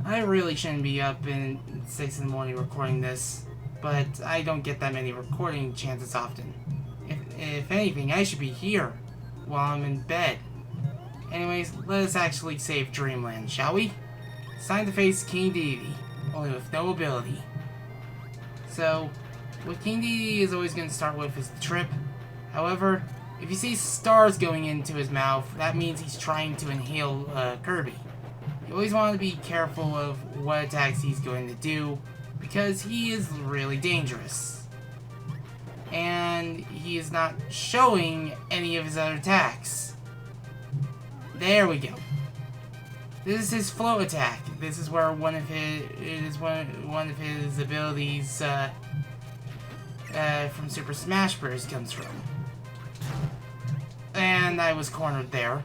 I really shouldn't be up in 6 in the morning recording this, but I don't get that many recording chances often. If anything, I should be here while I'm in bed. Anyways, let us actually save Dreamland, shall we? It's time to face King Dedede, only with no ability. So, what King Dedede is always going to start with is the trip. However, if you see stars going into his mouth, that means he's trying to inhale Kirby. You always want to be careful of what attacks he's going to do, because he is really dangerous. And he is not showing any of his other attacks. There we go. This is his flow attack. This is where one of his abilities from Super Smash Bros. Comes from. And I was cornered there.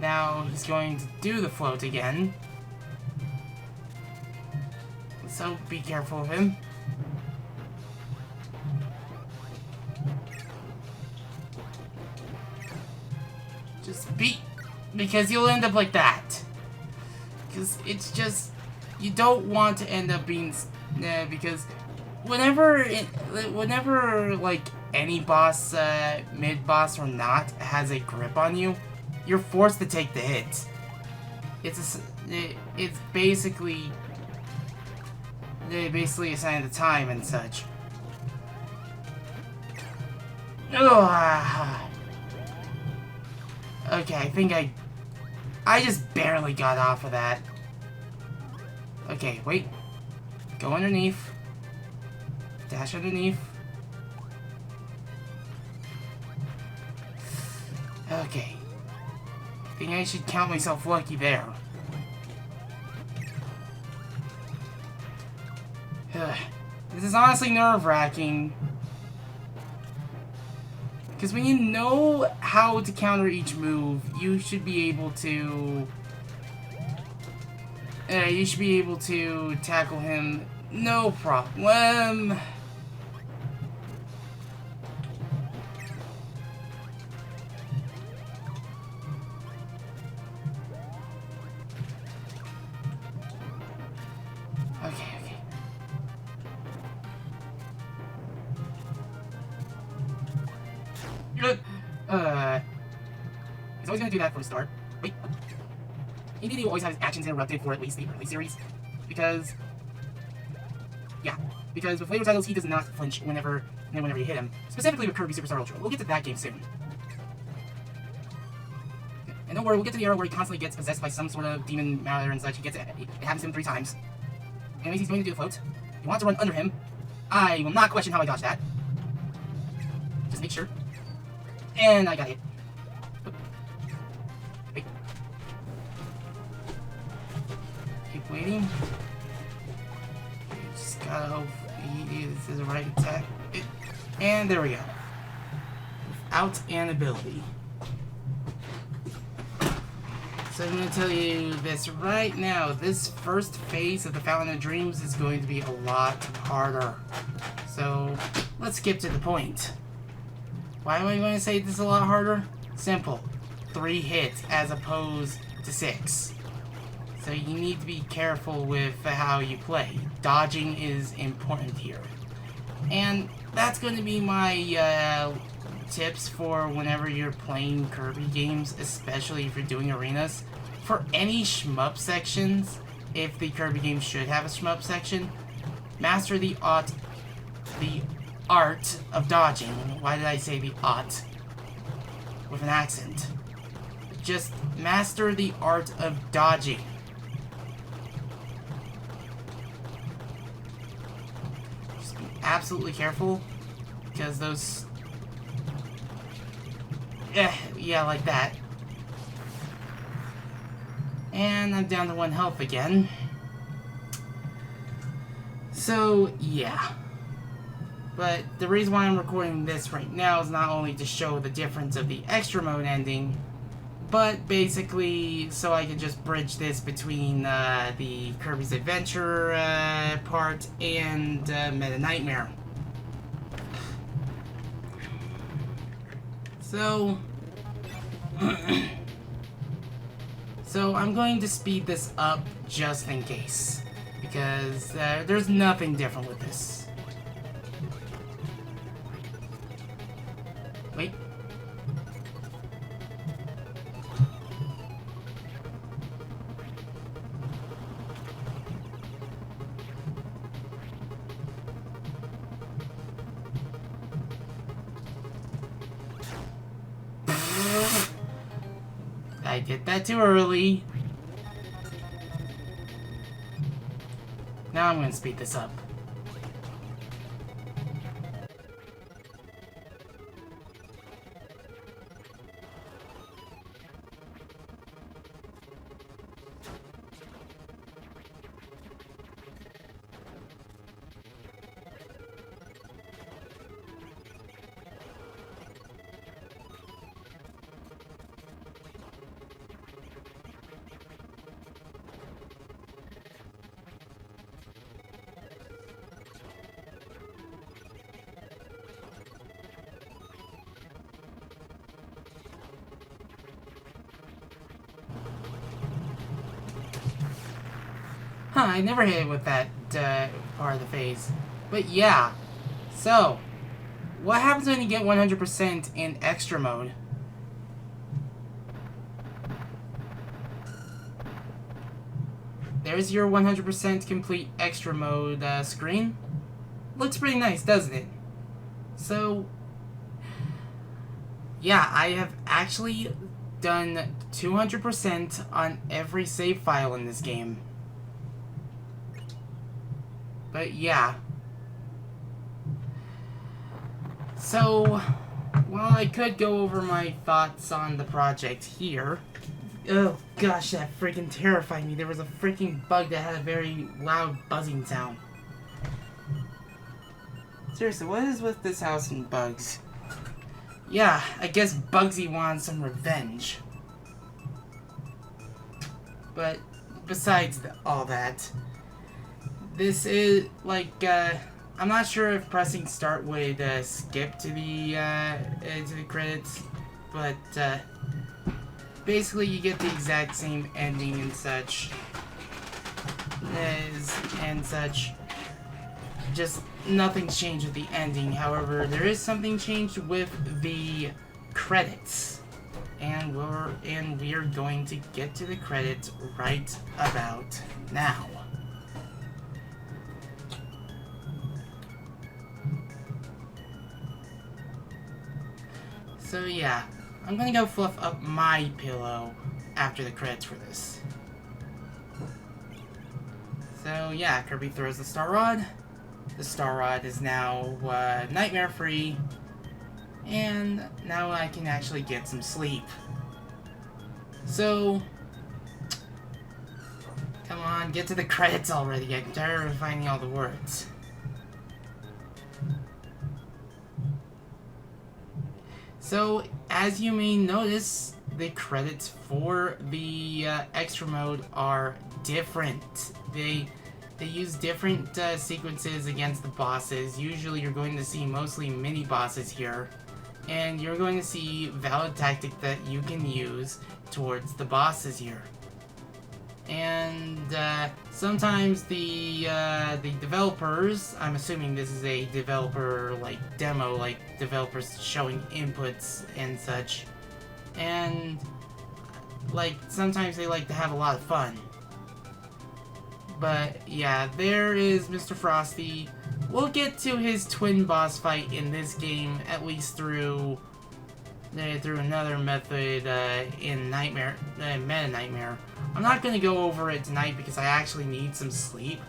Now he's going to do the float again. So be careful of him. Just because you'll end up like that. Because it's just, you don't want to end up being, because whenever like any boss, mid-boss or not, has a grip on you, you're forced to take the hit. It's basically a sign of the time and such. Ugh. Okay, I think I just barely got off of that. Okay, wait. Go underneath. Dash underneath. Okay. I think I should count myself lucky there. This is honestly nerve-wracking. Because when you know how to counter each move, you should be able to... tackle him no problem. He's always gonna do that for a start. Wait. Dedede will always have his actions interrupted for at least the early series. Because with later titles he does not flinch whenever you hit him. Specifically with Kirby Superstar Ultra. We'll get to that game soon. And don't worry, we'll get to the era where he constantly gets possessed by some sort of demon matter and such. It happens to him 3 times. Anyways, he's going to do the float. You want to run under him. I will not question how I dodged that. Just make sure. And I got hit. Wait. Keep waiting. Just gotta hope this is the right attack. And there we go. Without an ability. So I'm going to tell you this right now. This first phase of the Fountain of Dreams is going to be a lot harder. So let's skip to the point. Why am I going to say this is a lot harder? Simple. 3 hits as opposed to 6. So you need to be careful with how you play. Dodging is important here. And that's going to be my tips for whenever you're playing Kirby games, especially if you're doing arenas. For any shmup sections, if the Kirby game should have a shmup section, master the art of dodging. Why did I say the art? With an accent. Just master the art of dodging. Just be absolutely careful, because those... yeah, like that. And I'm down to 1 health again. So, yeah. But the reason why I'm recording this right now is not only to show the difference of the extra mode ending, but basically so I can just bridge this between the Kirby's Adventure part and Meta Nightmare. So So I'm going to speed this up just in case, because there's nothing different with this. Wait. I did that too early. Now I'm going to speed this up. Huh, I never hit it with that part of the phase. But yeah. So, what happens when you get 100% in extra mode? There's your 100% complete extra mode screen. Looks pretty nice, doesn't it? So, yeah, I have actually done 200% on every save file in this game. But yeah. So, well, I could go over my thoughts on the project here. Oh gosh, that freaking terrified me. There was a freaking bug that had a very loud buzzing sound. Seriously, what is with this house and bugs? Yeah, I guess Bugsy wanted some revenge. But besides all that, this is like I'm not sure if pressing start would skip to the credits, but basically you get the exact same ending and such. Just nothing's changed with the ending. However, there is something changed with the credits, and we're going to get to the credits right about now. So yeah, I'm gonna go fluff up my pillow after the credits for this. So yeah, Kirby throws the Star Rod. The Star Rod is now nightmare free, and now I can actually get some sleep. So, come on, get to the credits already. I'm tired of finding all the words. So, as you may notice, the credits for the extra mode are different. They use different sequences against the bosses. Usually you're going to see mostly mini bosses here, and you're going to see valid tactic that you can use towards the bosses here. And sometimes the developers, I'm assuming this is a developer like demo, like developers showing inputs and such, and like sometimes they like to have a lot of fun. But yeah, there is Mr. Frosty. We'll get to his twin boss fight in this game, at least through another method in Nightmare, Meta Nightmare. I'm not going to go over it tonight because I actually need some sleep.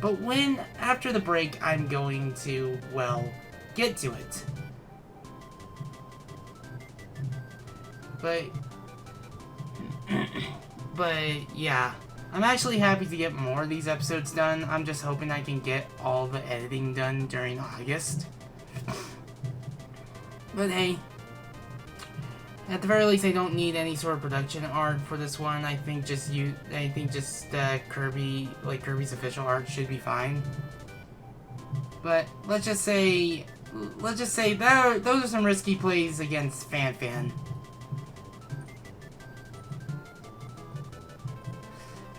But after the break, I'm going to, well, get to it. But yeah. I'm actually happy to get more of these episodes done. I'm just hoping I can get all the editing done during August. But hey, at the very least, I don't need any sort of production art for this one. I think just Kirby, like Kirby's official art, should be fine. But let's just say that those are some risky plays against Fan.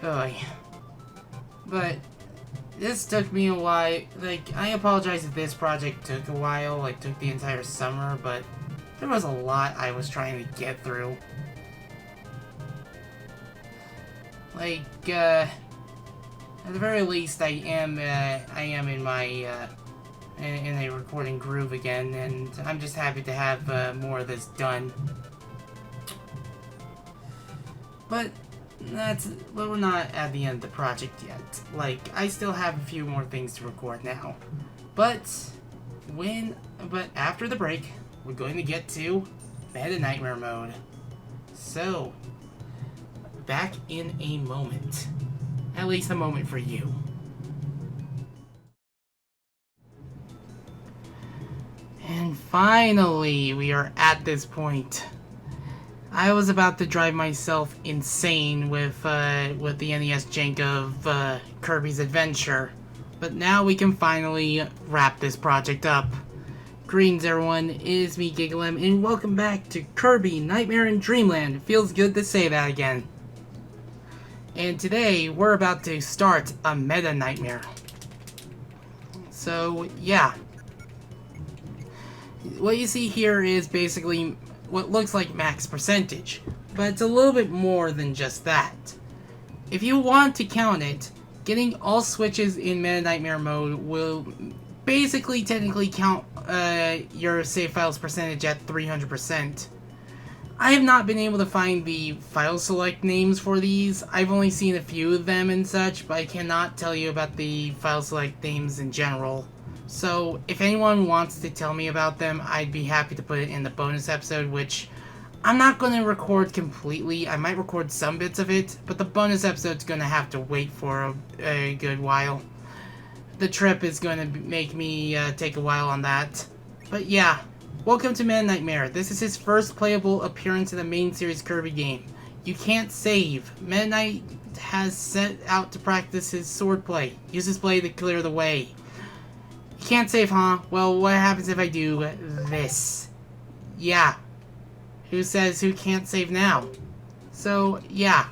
Oy. But this took me a while. Like, I apologize if this project took a while, like took the entire summer, but there was a lot I was trying to get through. Like, at the very least, I am in my, in a recording groove again, and I'm just happy to have, more of this done. But we're not at the end of the project yet. Like, I still have a few more things to record now. But after the break, we're going to get to Meta Nightmare mode. So, back in a moment. At least a moment for you. And finally, we are at this point. I was about to drive myself insane with the NES jank of Kirby's Adventure, but now we can finally wrap this project up. Greetings everyone, it is me Gigalem, and welcome back to Kirby Nightmare in Dreamland. It feels good to say that again. And today, we're about to start a Meta Nightmare. So, yeah. What you see here is basically what looks like max percentage, but it's a little bit more than just that. If you want to count it, getting all switches in Meta Nightmare mode will basically technically count your save files percentage at 300%. I have not been able to find the file select names for these. I've only seen a few of them and such, but I cannot tell you about the file select names in general. So, if anyone wants to tell me about them, I'd be happy to put it in the bonus episode, which I'm not going to record completely. I might record some bits of it, but the bonus episode's going to have to wait for a good while. The trip is going to make me take a while on that. But yeah, welcome to Meta Nightmare. This is his first playable appearance in the main series Kirby game. You can't save. Meta Knight has set out to practice his swordplay. Use his blade to clear the way. You can't save, huh? Well, what happens if I do this? Yeah. Who says who can't save now? So, yeah.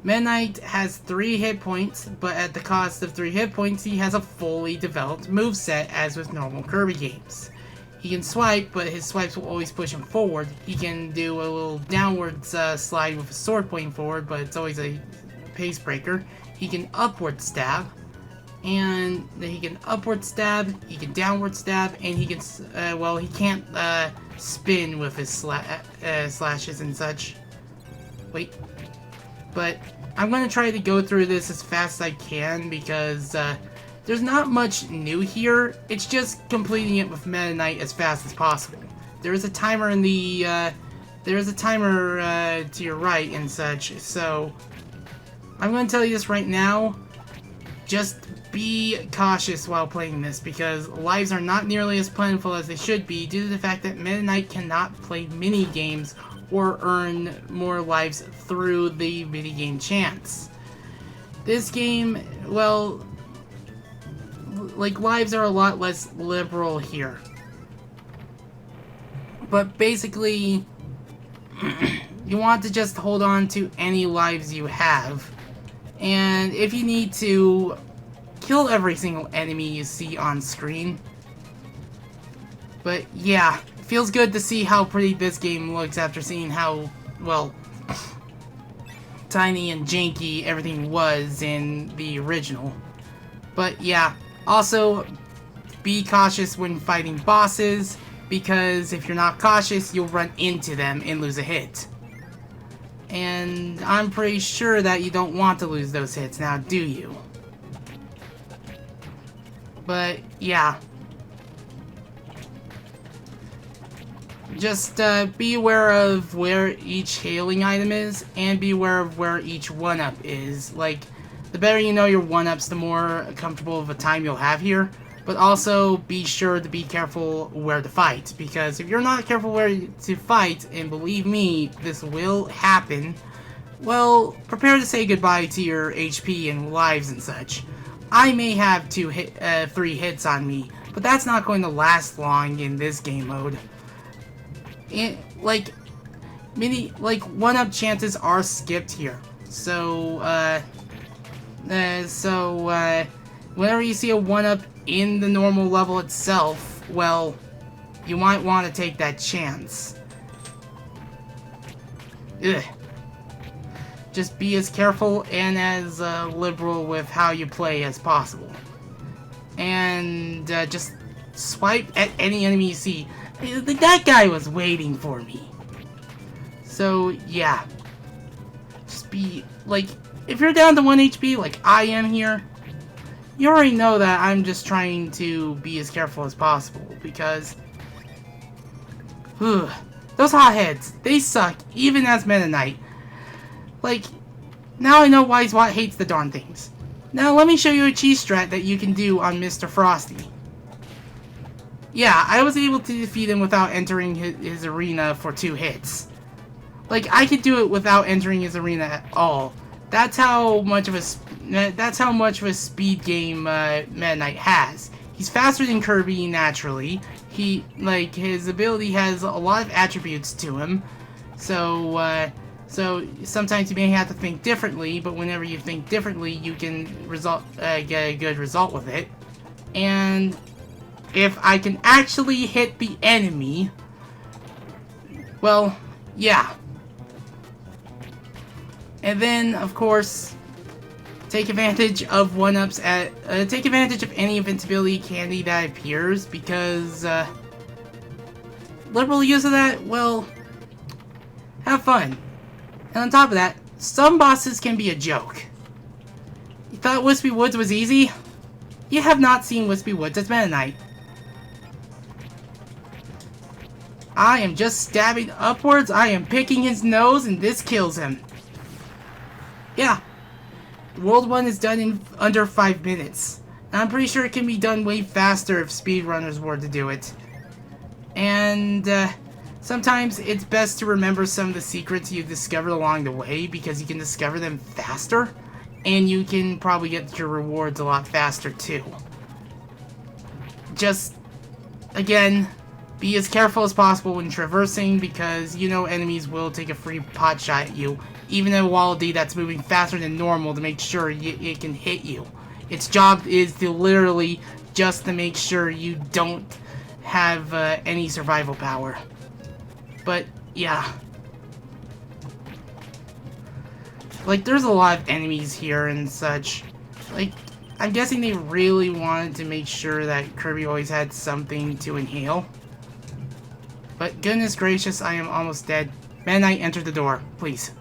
Meta Knight has 3 hit points, but at the cost of 3 hit points, he has a fully developed moveset as with normal Kirby games. He can swipe, but his swipes will always push him forward. He can do a little downwards slide with a sword pointing forward, but it's always a pace breaker. He can upward stab, and then he can upward stab, he can downward stab, and he can, well, he can't spin with his slashes and such. Wait. But I'm going to try to go through this as fast as I can because there's not much new here. It's just completing it with Meta Knight as fast as possible. There is a timer in the to your right and such. So I'm going to tell you this right now. Just be cautious while playing this because lives are not nearly as plentiful as they should be due to the fact that Meta Knight cannot play mini games or earn more lives through the minigame chance. This game, well, like, lives are a lot less liberal here. But basically, you want to just hold on to any lives you have. And if you need to, kill every single enemy you see on screen. But yeah, it feels good to see how pretty this game looks after seeing how, well, tiny and janky everything was in the original. But yeah, also be cautious when fighting bosses, because if you're not cautious, you'll run into them and lose a hit. And I'm pretty sure that you don't want to lose those hits now, do you? But yeah. Just be aware of where each healing item is, and be aware of where each 1-up is. Like, the better you know your 1-ups, the more comfortable of a time you'll have here. But also, be sure to be careful where to fight, because if you're not careful where to fight, and believe me, this will happen, well, prepare to say goodbye to your HP and lives and such. I may have 3 hits on me, but that's not going to last long in this game mode. Like 1-up chances are skipped here. So, whenever you see a 1-up in the normal level itself, well, you might want to take that chance. Ugh. Just be as careful and as liberal with how you play as possible. And just swipe at any enemy you see. That guy was waiting for me. So, yeah. Just be, like, if you're down to 1 HP, like I am here, you already know that I'm just trying to be as careful as possible, because those hotheads, they suck, even as Meta Knight. Like, now I know why SWAT hates the darn things. Now let me show you a cheese strat that you can do on Mr. Frosty. Yeah, I was able to defeat him without entering his arena for 2 hits. Like, I could do it without entering his arena at all. That's how much of a speed game Meta Knight has. He's faster than Kirby naturally. His ability has a lot of attributes to him. So sometimes you may have to think differently, but whenever you think differently, you can get a good result with it. And if I can actually hit the enemy, well, yeah. And then, of course, take advantage of 1-ups take advantage of any invincibility candy that appears, because liberal use of that, well, have fun. And on top of that, some bosses can be a joke. You thought Wispy Woods was easy? You have not seen Wispy Woods as Meta Knight. I am just stabbing upwards, I am picking his nose, and this kills him. Yeah. World 1 is done in under 5 minutes. And I'm pretty sure it can be done way faster if speedrunners were to do it. And sometimes it's best to remember some of the secrets you've discovered along the way, because you can discover them faster, and you can probably get your rewards a lot faster too. Just, again, be as careful as possible when traversing, because you know enemies will take a free pot shot at you, even in a Wallaby that's moving faster than normal, to make sure it can hit you. Its job is to literally just to make sure you don't have any survival power. But, yeah. Like, there's a lot of enemies here and such. Like, I'm guessing they really wanted to make sure that Kirby always had something to inhale. But goodness gracious, I am almost dead. Meta Knight, enter the door, please.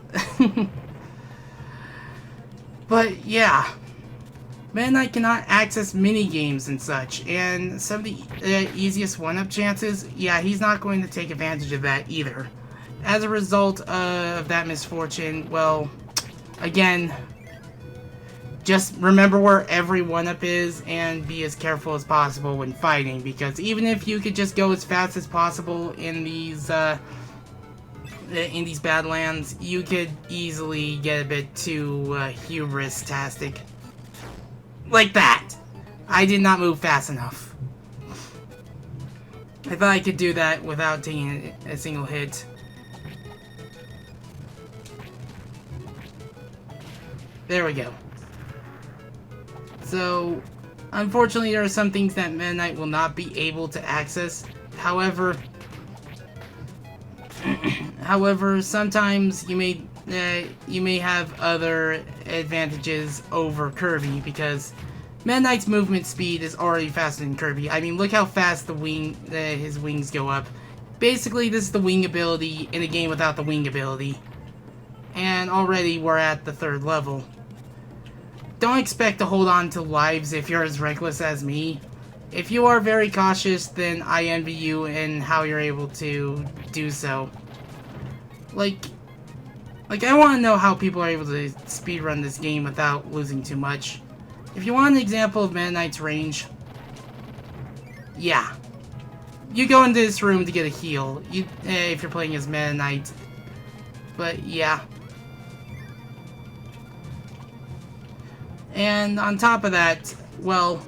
But yeah, Meta Knight cannot access mini games and such, and some of the easiest 1-up chances, yeah, he's not going to take advantage of that either. As a result of that misfortune, well, again, just remember where every 1-up is and be as careful as possible when fighting, because even if you could just go as fast as possible in these Badlands, you could easily get a bit too hubris-tastic. Like that! I did not move fast enough. I thought I could do that without taking a single hit. There we go. So, unfortunately, there are some things that Meta Knight will not be able to access. However, sometimes you may have other advantages over Kirby, because Meta Knight's movement speed is already faster than Kirby. I mean, look how fast his wings go up. Basically, this is the wing ability in a game without the wing ability. And already we're at the 3rd level. Don't expect to hold on to lives if you're as reckless as me. If you are very cautious, then I envy you in how you're able to do so. Like I want to know how people are able to speedrun this game without losing too much. If you want an example of Meta Knight's range, yeah. You go into this room to get a heal, if you're playing as Meta Knight. But, yeah. And on top of that, well,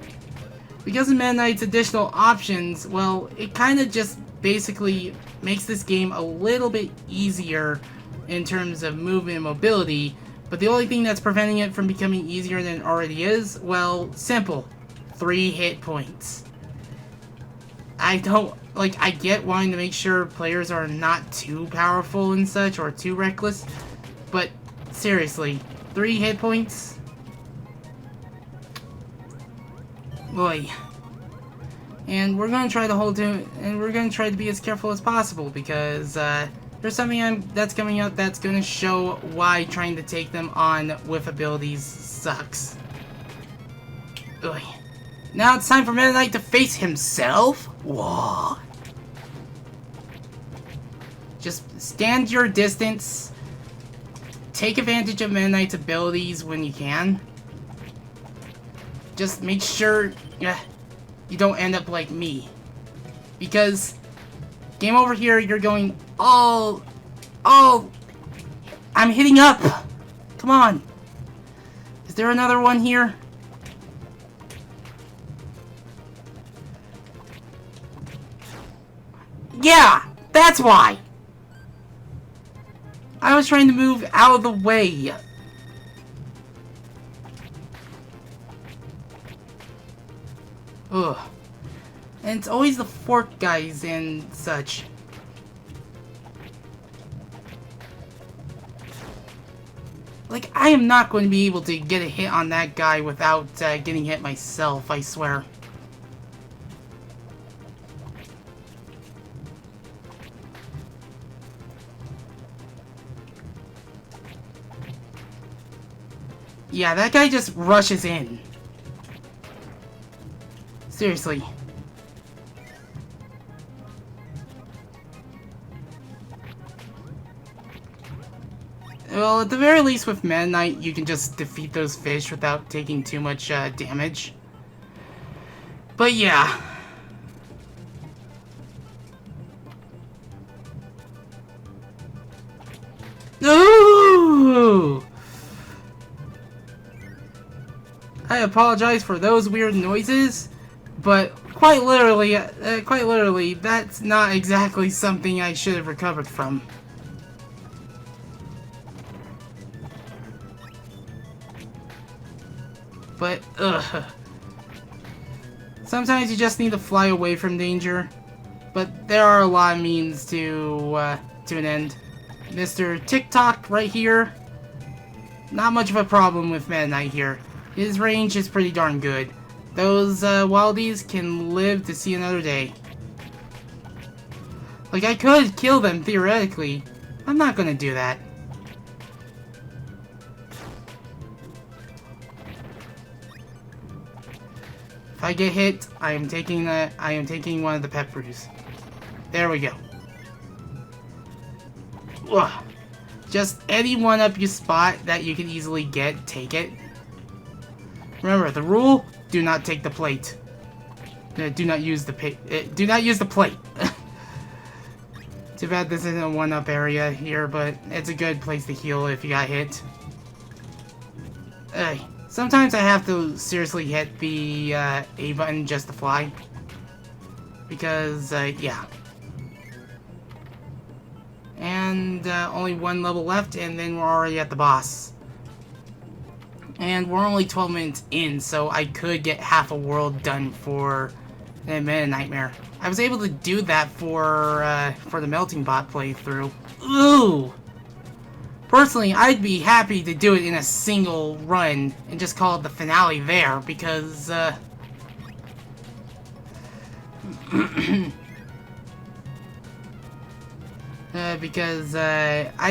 because of Meta Knight's additional options, well, it kind of just basically makes this game a little bit easier in terms of movement and mobility, But the only thing that's preventing it from becoming easier than it already is, well, simple. 3 hit points. I get wanting to make sure players are not too powerful and such, or too reckless, but seriously, 3 hit points? Boy. And we're gonna try to be as careful as possible, because there's something that's coming out that's gonna show why trying to take them on with abilities sucks. Ugh. Now it's time for Meta Knight to face himself? Whoa. Just stand your distance. Take advantage of Meta Knight's abilities when you can. Just make sure you don't end up like me. Because game over here, you're going all I'm hitting up. Come on. Is there another one here? Yeah, that's why. I was trying to move out of the way. Ugh. And it's always the fork guys and such. Like, I am not going to be able to get a hit on that guy without getting hit myself, I swear. Yeah, that guy just rushes in. Seriously. Well, at the very least with Meta Knight, you can just defeat those fish without taking too much damage. But yeah. Ooh! I apologize for those weird noises, but quite literally, that's not exactly something I should have recovered from. But, ugh. Sometimes you just need to fly away from danger. But there are a lot of means to an end. Mr. TikTok right here. Not much of a problem with Meta Knight here. His range is pretty darn good. Those wildies can live to see another day. Like, I could kill them theoretically. I'm not gonna do that. If I get hit, I am taking one of the pet brews. There we go. Ugh. Just any one up you spot that you can easily get, take it. Remember the rule: do not take the plate. Do not use the plate. Too bad this isn't a one-up area here, but it's a good place to heal if you got hit. Sometimes I have to seriously hit the A button just to fly. Because, yeah. And only one level left, and then we're already at the boss. And we're only 12 minutes in, so I could get half a world done for the Meta Nightmare. I was able to do that for the Melting Pot playthrough. Ooh! Personally, I'd be happy to do it in a single run and just call it the finale there, because, I'd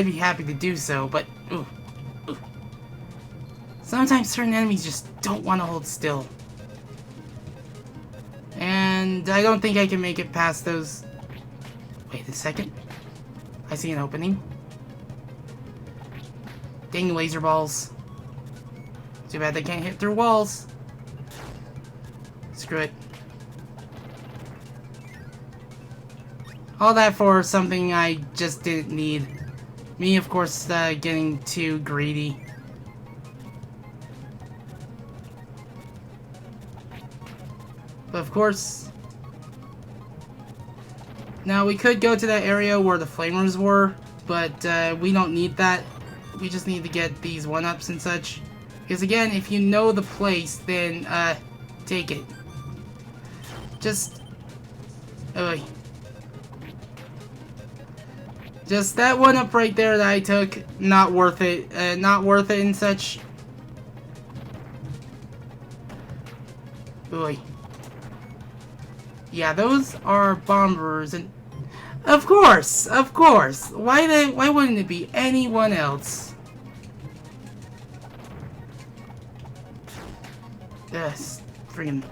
be happy to do so, but, ooh. Sometimes certain enemies just don't want to hold still. And I don't think I can make it past those... Wait a second. I see an opening. Dang laser balls. Too bad they can't hit through walls. Screw it. All that for something I just didn't need. Me, of course, getting too greedy. But of course... Now, we could go to that area where the flamers were, but we don't need that. we just need to get these 1-ups and such. Because again, if you know the place, then, take it. Just... Just that 1-up right there that I took, not worth it. Not worth it and such. Oy. Yeah, those are bombers, and of course. Why wouldn't it be anyone else? Yes, freaking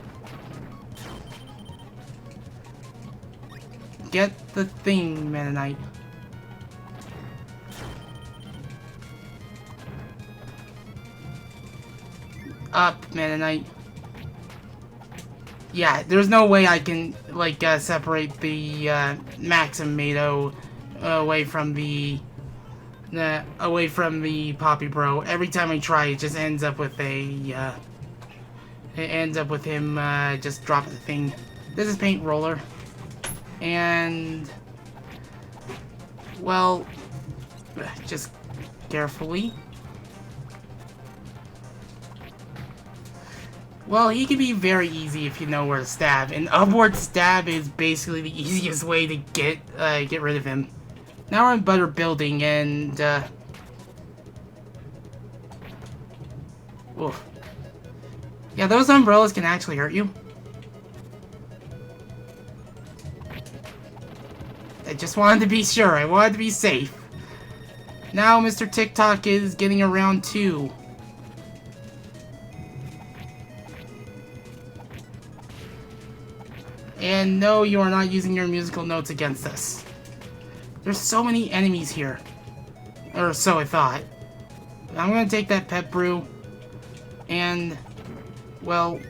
get the thing, Mennonite. Up, Mennonite. Yeah, there's no way I can, like, separate the, Maximado away from the Poppy Bro. Every time I try, it just ends up with a, it ends up with him, just dropping the thing. This is Paint Roller. And, well, just carefully. Well, he can be very easy if you know where to stab, and upward stab is basically the easiest way to get rid of him. Now we're in Butter Building, and oof. Yeah, those umbrellas can actually hurt you. I just wanted to be sure. I wanted to be safe. Now Mr. TikTok is getting around too. And no, you are not using your musical notes against us. There's so many enemies here. Or so I thought. I'm gonna take that pet brew and, well,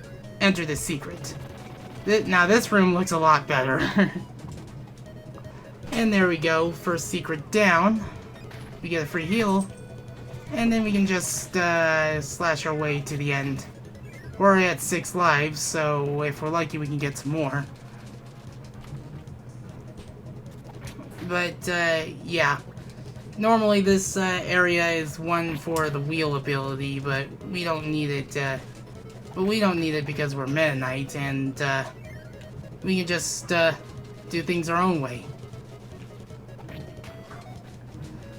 enter the secret. Now this room looks a lot better. And there we go. First secret down. We get a free heal. And then we can just slash our way to the end. We're at 6 lives, so if we're lucky we can get some more. But, yeah. Normally this area is one for the wheel ability, but we don't need it, because we're Mennonite, and, we can just, do things our own way.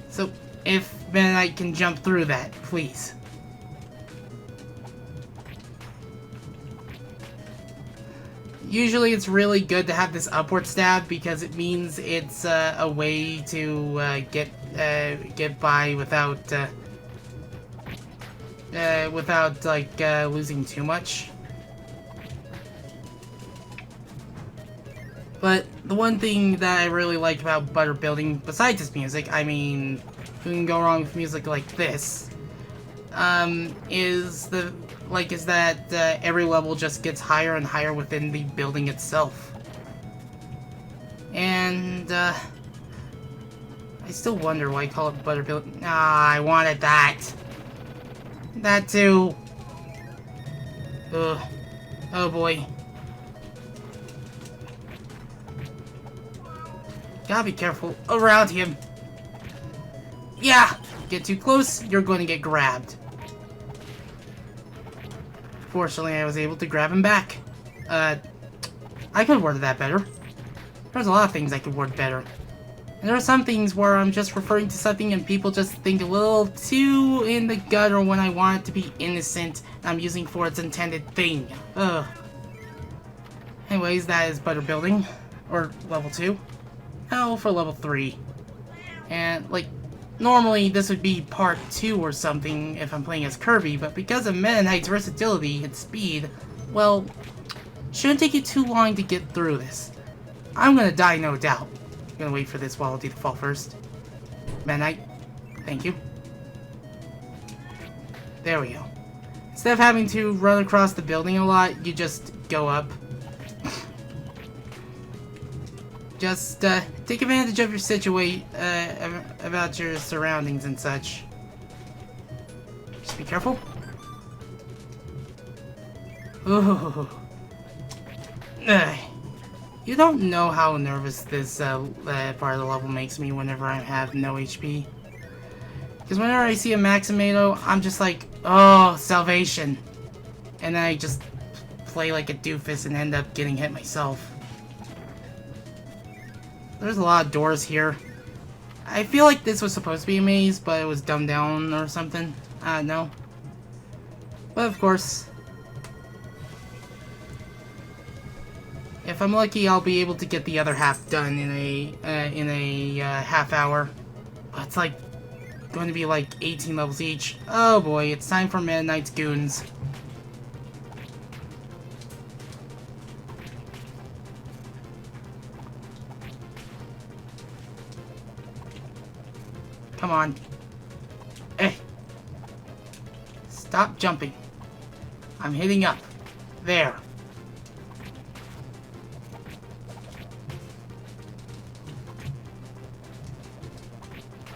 So, if Mennonite can jump through that, please. Usually it's really good to have this upward stab because it means it's a way to get by without losing too much. But the one thing that I really like about Butter Building, besides its music, I mean, who can go wrong with music like this? Is that every level just gets higher and higher within the building itself. And, I still wonder why I call it Butter Building. Ah, I wanted that. That too. Ugh. Oh boy. Gotta be careful around him. Yeah! Get too close, you're going to get grabbed. Fortunately, I was able to grab him back. I could have worded that better. There's a lot of things I could word better. And there are some things where I'm just referring to something and people just think a little too in the gutter when I want it to be innocent and I'm using for its intended thing. Ugh. Anyways, that is Butter Building. Or level 2. Now for level 3. And, like, normally this would be part 2 or something if I'm playing as Kirby, but because of Mennonite's versatility and speed, well, shouldn't take you too long to get through this. I'm gonna die, no doubt. I'm gonna wait for this Wallaby to fall first. Mennonite, thank you. There we go. Instead of having to run across the building a lot, you just go up. Just, take advantage of your situation, about your surroundings and such. Just be careful. Ooh. You don't know how nervous this, part of the level makes me whenever I have no HP. Because whenever I see a Maximado, I'm just like, oh, salvation. And then I just play like a doofus and end up getting hit myself. There's a lot of doors here. I feel like this was supposed to be a maze, but it was dumbed down or something. I don't know. But of course, if I'm lucky, I'll be able to get the other half done in a half hour. But it's like going to be like 18 levels each. Oh boy, it's time for Meta Knight's Goons. Come on. Hey. Stop jumping. I'm hitting up. There.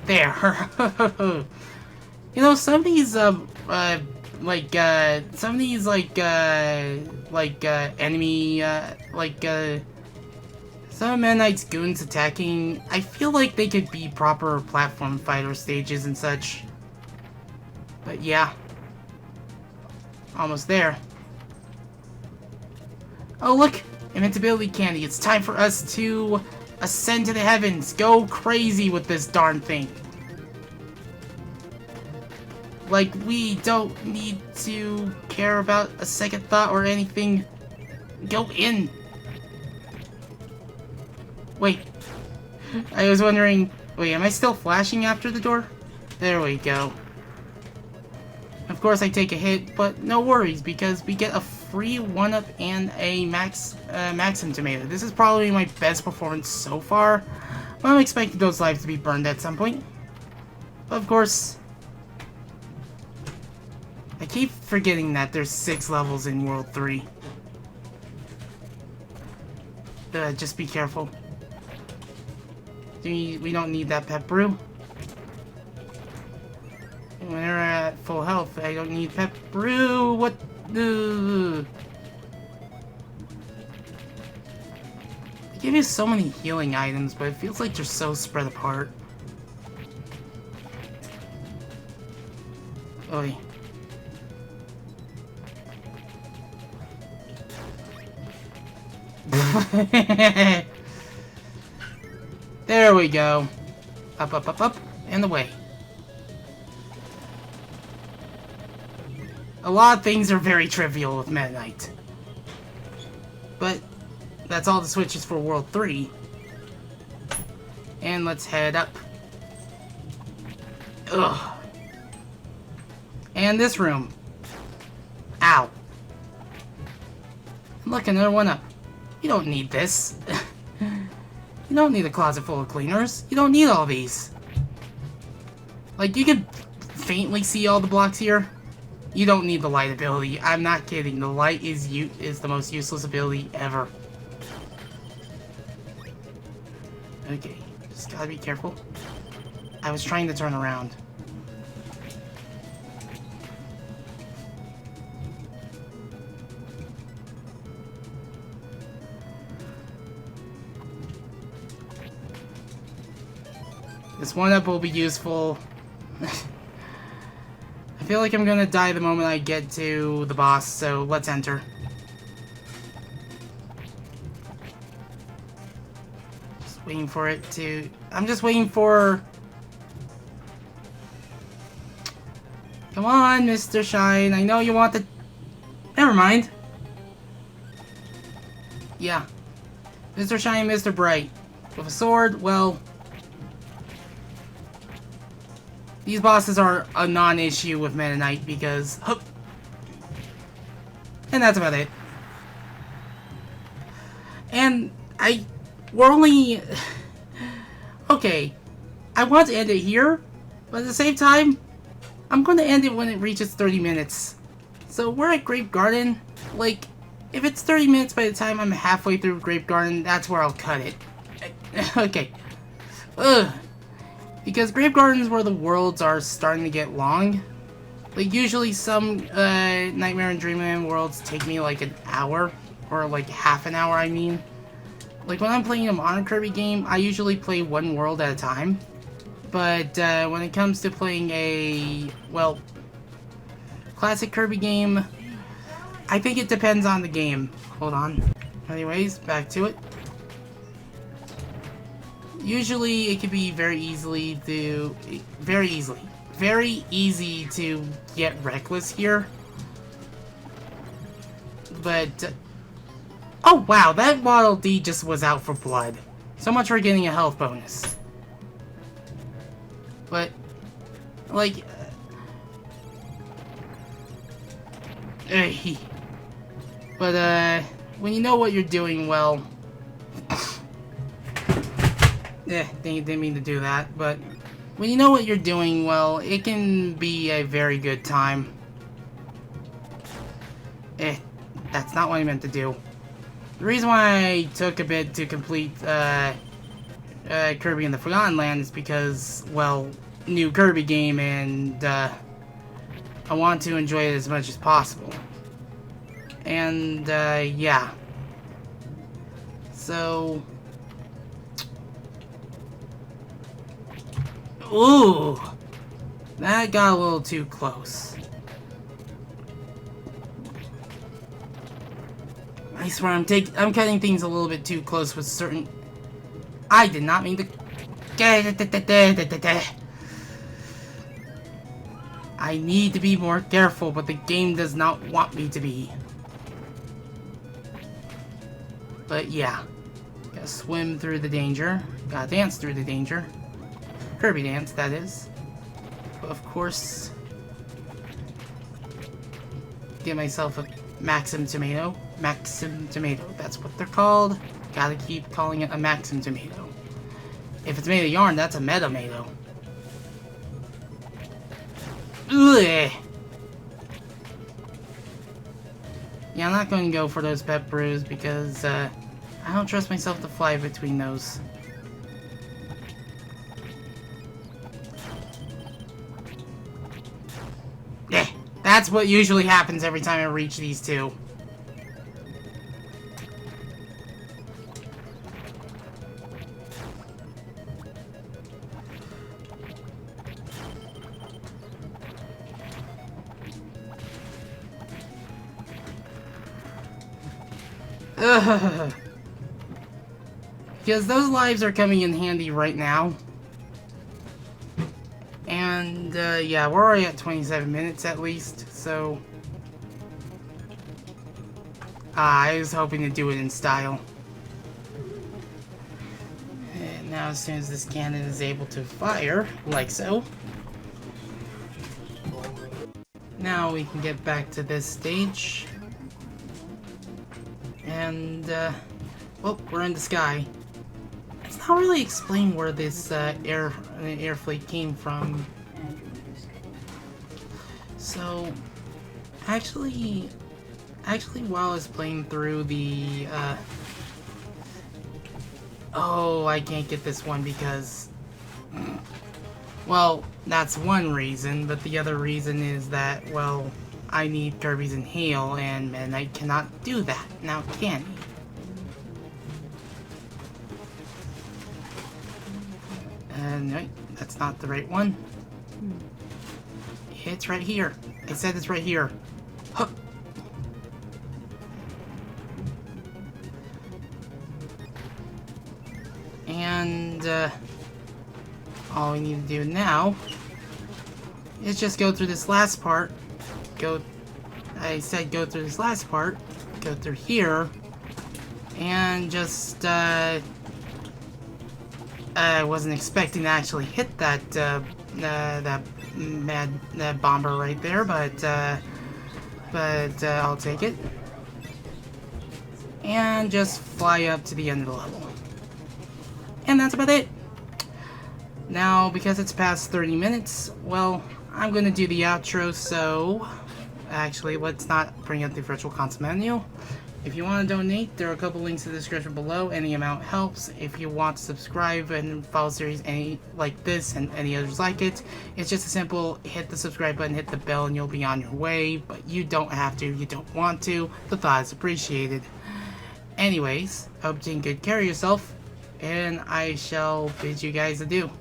There. You know, some of these, enemy, some of Meta Knight's goons attacking, I feel like they could be proper platform fighter stages and such. But yeah. Almost there. Oh look! Invincibility candy. It's time for us to ascend to the heavens. Go crazy with this darn thing. Like, we don't need to care about a second thought or anything. Go in. Wait. I was wondering... Wait, am I still flashing after the door? There we go. Of course I take a hit, but no worries, because we get a free 1-up and a Maxim Tomato. This is probably my best performance so far, but I'm expecting those lives to be burned at some point. But of course, I keep forgetting that there's 6 levels in World 3. Just be careful. We don't need that pep brew. When we're at full health, I don't need pep brew. What? They give you so many healing items, but it feels like they're so spread apart. Oy. There we go. Up, up, up, up, and away. A lot of things are very trivial with Meta Knight. But that's all the switches for World 3. And let's head up. Ugh. And this room. Ow. Look, another 1-up. You don't need this. You don't need a closet full of cleaners. You don't need all these. Like, you can faintly see all the blocks here. You don't need the light ability. I'm not kidding. The light is the most useless ability ever. Okay, just gotta be careful. I was trying to turn around. This 1-up will be useful. I feel like I'm gonna die the moment I get to the boss, so let's enter. Just waiting for it to... I'm just waiting for... Come on, Mr.Shine. I know you want the... Never mind. Yeah. Mr.Shine, Mr.Bright. With a sword, well... These bosses are a non-issue with Meta Knight because... And that's about it. And we're only... Okay. I want to end it here, but at the same time, I'm going to end it when it reaches 30 minutes. So we're at Grape Garden. Like, if it's 30 minutes by the time I'm halfway through Grape Garden, that's where I'll cut it. Okay. Ugh. Because Grape Garden is where the worlds are starting to get long. Like, usually some Nightmare and Dreamland worlds take me like an hour. Or like half an hour, I mean. Like, when I'm playing a modern Kirby game, I usually play one world at a time. But when it comes to playing a, well, classic Kirby game, I think it depends on the game. Hold on. Anyways, back to it. Usually it can be very easy to get reckless here. But oh wow, that Waddle Dee just was out for blood. So much for getting a health bonus. But like when you know what you're doing, well, didn't mean to do that, but when you know what you're doing, well, it can be a very good time. That's not what I meant to do. The reason why I took a bit to complete Kirby in the Forgotten Land is because, well, new Kirby game, and I want to enjoy it as much as possible. And yeah. So, ooh, that got a little too close. I swear I'm cutting things a little bit too close with certain. I did not mean to. I need to be more careful, but the game does not want me to be. But yeah, gotta swim through the danger. Gotta dance through the danger. Kirby dance, that is. But of course, get myself a Maxim tomato. Maxim tomato, that's what they're called. Gotta keep calling it a Maxim tomato. If it's made of yarn, that's a Metamato. Ugh. Yeah, I'm not going to go for those pep brews because I don't trust myself to fly between those. That's what usually happens every time I reach these two. Ugh. Because those lives are coming in handy right now. And, yeah, we're already at 27 minutes at least, so... I was hoping to do it in style. And now as soon as this cannon is able to fire, like so... Now we can get back to this stage. And, well, we're in the sky. It's not really explained where this air fleet came from. So, actually, while I was playing through the, oh, I can't get this one because, well, that's one reason, but the other reason is that, well, I need Kirby's Inhale, and Midnight cannot do that. Now, can he? No, that's not the right one. It's right here. I said it's right here. Huh. And, all we need to do now is just go through this last part. I said go through this last part, go through here, and just, I wasn't expecting to actually hit that, that bomber right there, but I'll take it. And just fly up to the end of the level. And that's about it. Now, because it's past 30 minutes, well, I'm gonna do the outro, so... Actually, let's not bring up the virtual console menu. If you want to donate, there are a couple links in the description below. Any amount helps. If you want to subscribe and follow series any like this and any others like it, it's just a simple hit the subscribe button, hit the bell, and you'll be on your way. But you don't have to, you don't want to. The thought is appreciated. Anyways, I hope you take good care of yourself, and I shall bid you guys adieu.